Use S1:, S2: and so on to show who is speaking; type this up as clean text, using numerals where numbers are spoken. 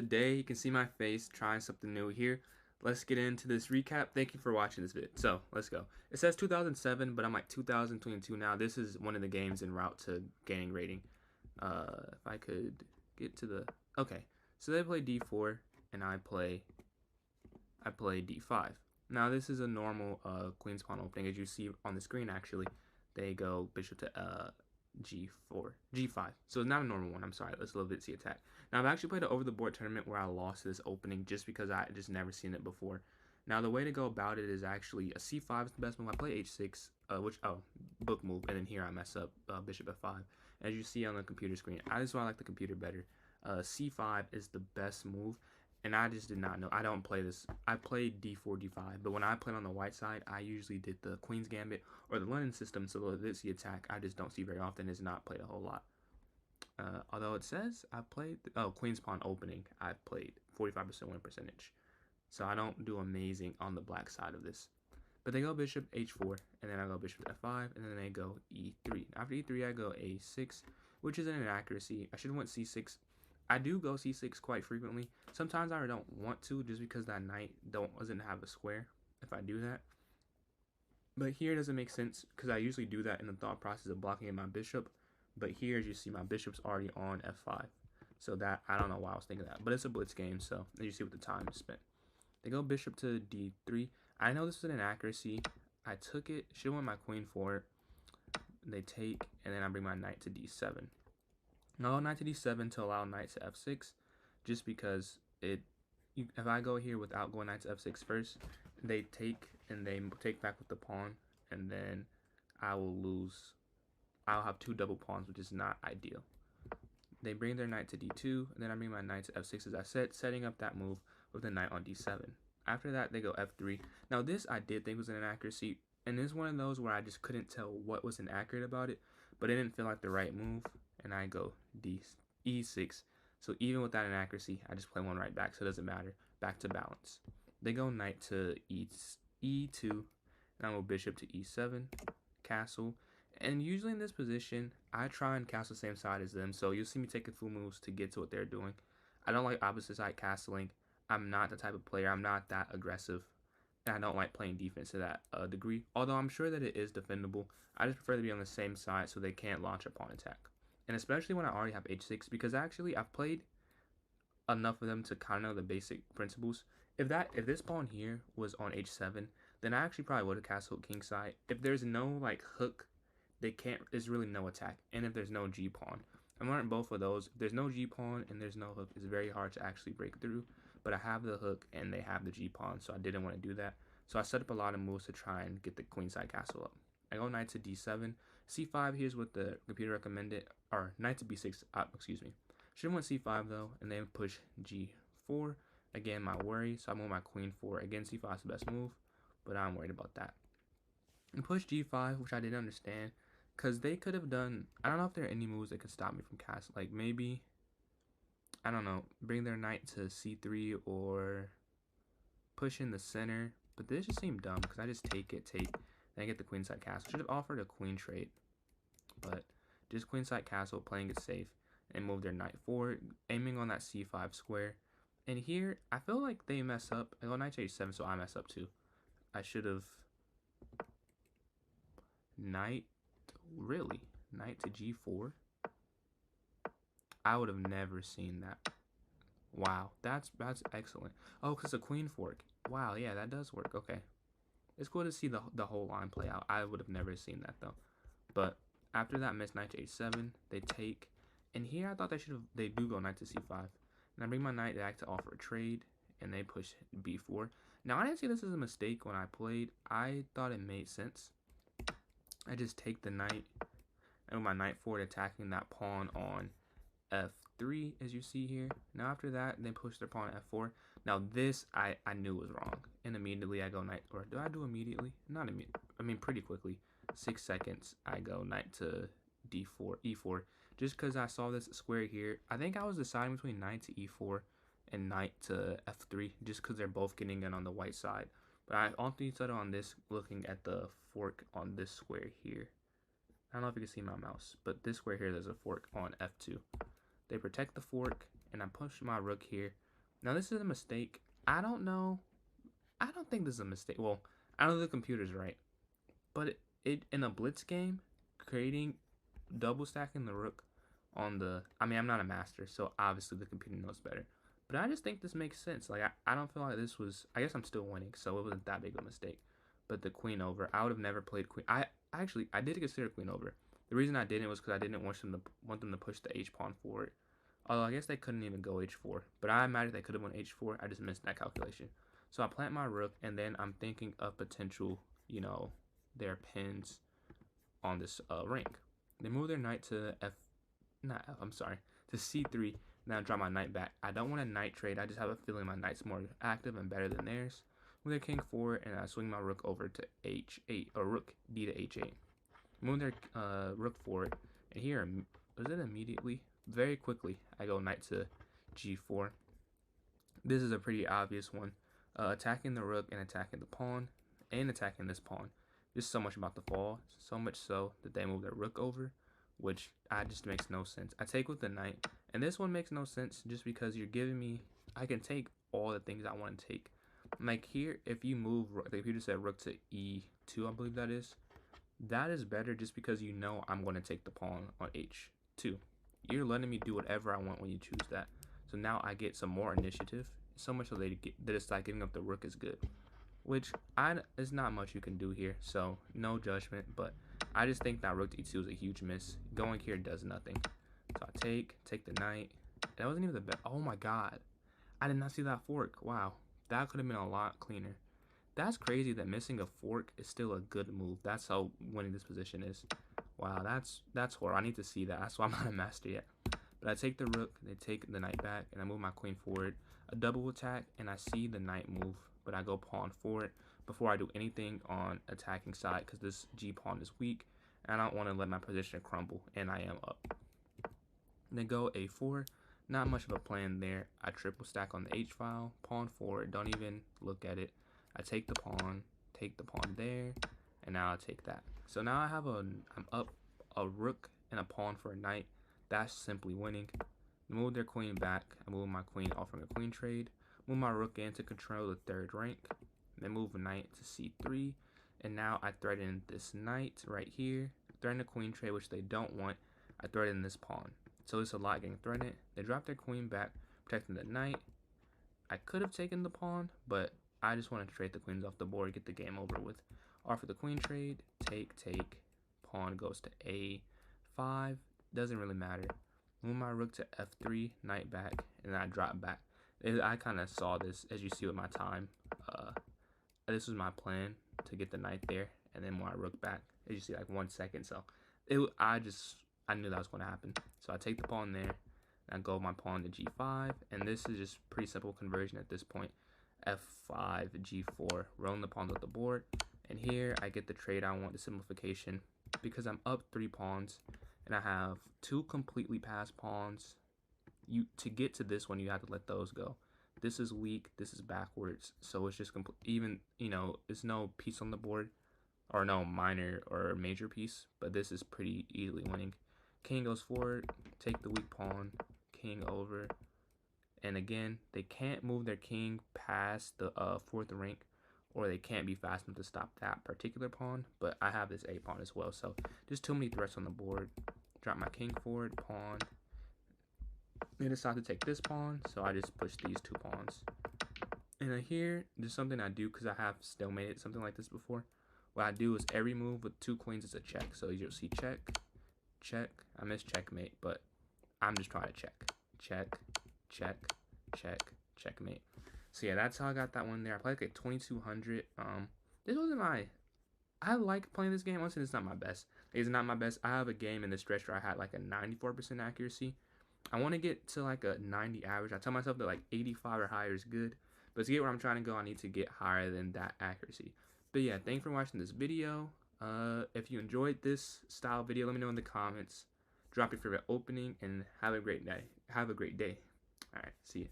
S1: today you can see my face trying something new here. Let's get into this recap. Thank you for watching this vid. So let's go. It says 2007, but I'm like 2022 now. This is one of the games en route to gaining rating. If I could get to the okay. So they play D4 and I play D5. Now this is a normal queen's pawn opening, as you see on the screen. Actually, they go bishop to G4, G5. So it's not a normal one. I'm sorry. Let's a little bit see attack. Now I've actually played an over the board tournament where I lost this opening just because I just never seen it before. Now the way to go about it is actually a C5 is the best move. I play H6, book move, and then here I mess up bishop F5. As you see on the computer screen, that's why I like the computer better. C5 is the best move. And I just did not know. I don't play this. I played D4, D5, but when I played on the white side, I usually did the Queen's Gambit or the London system. So the attack, I just don't see very often. It's not played a whole lot. Although it says I played Queen's Pawn opening. I played 45% win percentage. So I don't do amazing on the black side of this. But they go bishop H4, and then I go bishop F5, and then they go E3. After E3, I go A6, which is an inaccuracy. I should have went C6. I do go C6 quite frequently. Sometimes I don't want to just because that knight doesn't have a square if I do that. But here it doesn't make sense because I usually do that in the thought process of blocking in my bishop. But here, as you see, my bishop's already on F5. So that, I don't know why I was thinking that. But it's a blitz game, so as you see what the time is spent. They go bishop to D3. I know this was an inaccuracy. I took it, should have won my queen for it. They take, and then I bring my knight to D7. Now knight to D7 to allow knight to F6, just because if I go here without going knight to F6 first, they take and they take back with the pawn, and then I will lose. I'll have two double pawns, which is not ideal. They bring their knight to D2, and then I bring my knight to F6 as I said, setting up that move with the knight on D7. After that, they go F3. Now this I did think was an inaccuracy, and this is one of those where I just couldn't tell what was inaccurate about it, but it didn't feel like the right move. And I go E6. So even with that inaccuracy, I just play one right back, so it doesn't matter. Back to balance. They go knight to E2, and I go bishop to E7, castle. And usually in this position, I try and castle the same side as them, so you'll see me taking full moves to get to what they're doing. I don't like opposite side castling. I'm not the type of player. I'm not that aggressive. And I don't like playing defense to that degree. Although I'm sure that it is defendable, I just prefer to be on the same side so they can't launch a pawn attack. And especially when I already have H6, because actually I've played enough of them to kind of know the basic principles. If this pawn here was on H7, then I actually probably would have castled kingside. If there's no like hook, there's really no attack. And if there's no G pawn, I'm learning both of those. If there's no G pawn and there's no hook, it's very hard to actually break through. But I have the hook and they have the G pawn, so I didn't want to do that. So I set up a lot of moves to try and get the queenside castle up. I go knight to D7. C5, here's what the computer recommended, or knight to B6, excuse me. Should have went C5 though, and then push G4. Again, my worry, so I move my queen forward. Again, C5 is the best move, but I'm worried about that. And push G5, which I didn't understand, because they could have done, I don't know if there are any moves that could stop me from castle. Like maybe, I don't know, bring their knight to C3 or push in the center. But this just seemed dumb because I just take, then I get the queenside castle. Should have offered a queen trade, but just queenside castle, playing it safe, and move their knight forward, aiming on that C5 square. And here, I feel like they mess up. I go knight to H7, so I mess up too. I should have knight to G4. I would have never seen that. Wow, that's excellent. Oh, because a queen fork. Wow, yeah, that does work. Okay. It's cool to see the whole line play out. I would have never seen that though. But after that miss knight to H7, they take. And here I thought they do go knight to C5. And I bring my knight back to offer a trade, and they push B4. Now I didn't see this as a mistake when I played. I thought it made sense. I just take the knight, and with my knight forward attacking that pawn on F3, as you see here. Now after that, they push their pawn F4. Now this I knew was wrong, and immediately I go knight, or do I do immediately? Not immediately. I mean pretty quickly. 6 seconds, I go knight to D4, E4, just because I saw this square here. I think I was deciding between knight to E4 and knight to F3, just because they're both getting in on the white side. But I ultimately settled on this, looking at the fork on this square here. I don't know if you can see my mouse, but this square here, there's a fork on F2. They protect the fork, and I push my rook here. Now this is a mistake. I don't know. I don't think this is a mistake. Well, I know the computer's right, but it in a blitz game, creating double stacking the rook on the. I mean, I'm not a master, so obviously the computer knows better. But I just think this makes sense. Like I don't feel like this was. I guess I'm still winning, so it wasn't that big of a mistake. But the queen over, I would have never played queen. I did consider queen over. The reason I didn't was because I didn't want them to push the h pawn forward. Although I guess they couldn't even go h4, but I imagine they could have won h4. I just missed that calculation. So I plant my rook, and then I'm thinking of potential, their pins on this rank. They move their knight to to c3. Now drop my knight back. I don't want a knight trade. I just have a feeling my knight's more active and better than theirs. Move their king forward, and I swing my rook over to h8, or rook d to h8. Move their rook forward, and here, was it immediately? Very quickly, I go knight to g4. This is a pretty obvious one. Attacking the rook and attacking the pawn, and attacking this pawn. Just so much about the fall, so much so that they move their rook over, which just makes no sense. I take with the knight, and this one makes no sense just because you're giving me, I can take all the things I want to take. Like here, if you move, if you just said rook to e2, I believe that is better just because you know I'm going to take the pawn on h2. You're letting me do whatever I want when you choose that. So now I get some more initiative, so much so that it's like getting up the rook is good, which is not much you can do here, so no judgment, but I just think that rook to e2 is a huge miss. Going here does nothing. So I take the knight. That wasn't even the best. Oh my god. I did not see that fork. Wow. That could have been a lot cleaner. That's crazy that missing a fork is still a good move. That's how winning this position is. Wow, that's horrible. I need to see that. That's why I'm not a master yet. But I take the rook, they take the knight back, and I move my queen forward. A double attack, and I see the knight move, but I go pawn forward before I do anything on attacking side because this g-pawn is weak, and I don't want to let my position crumble, and I am up. Then go a4. Not much of a plan there. I triple stack on the h-file, pawn forward, don't even look at it. I take the pawn there, and now I take that. So now I'm up a rook and a pawn for a knight. That's simply winning. Move their queen back. I move my queen, offering a queen trade. Move my rook in to control the third rank. Then move a knight to c3. And now I threaten this knight right here. Threaten a queen trade, which they don't want. I threaten this pawn. So it's a lot getting threatened. They drop their queen back, protecting the knight. I could have taken the pawn, but I just wanted to trade the queens off the board, get the game over with. Offer the queen trade, take. Pawn goes to a5. Doesn't really matter. Move my rook to f3, knight back, and then I drop back. I kind of saw this, as you see with my time. This was my plan to get the knight there, and then move my rook back. As you see, like 1 second. So I knew that was going to happen. So I take the pawn there, and I go my pawn to g5, and this is just pretty simple conversion at this point. f5, g4, rolling the pawns off the board, and here I get the trade I want, the simplification, because I'm up 3 pawns, and I have 2 completely passed pawns. To get to this one, you have to let those go. This is weak, this is backwards, so it's just even, it's no piece on the board, or no minor or major piece, but this is pretty easily winning. King goes forward, take the weak pawn, king over, and again, they can't move their king past the 4th rank, or they can't be fast enough to stop that particular pawn, but I have this a pawn as well, so just too many threats on the board. Drop my king forward, pawn. They decide to take this pawn, so I just push these 2 pawns. And here, there's something I do because I have stalemated something like this before. What I do is every move with 2 queens is a check, so you'll see check, check. I missed checkmate, but I'm just trying to check, check, checkmate. So yeah, that's how I got that one there. I played like a 2200. This wasn't I like playing this game. Honestly, it's not my best. It's not my best. I have a game in this stretch where I had like a 94% accuracy. I want to get to like a 90 average. I tell myself that like 85 or higher is good, but to get where I'm trying to go, I need to get higher than that accuracy. But yeah, thanks for watching this video. If you enjoyed this style video, let me know in the comments. Drop your favorite opening and have a great day. All right, see you.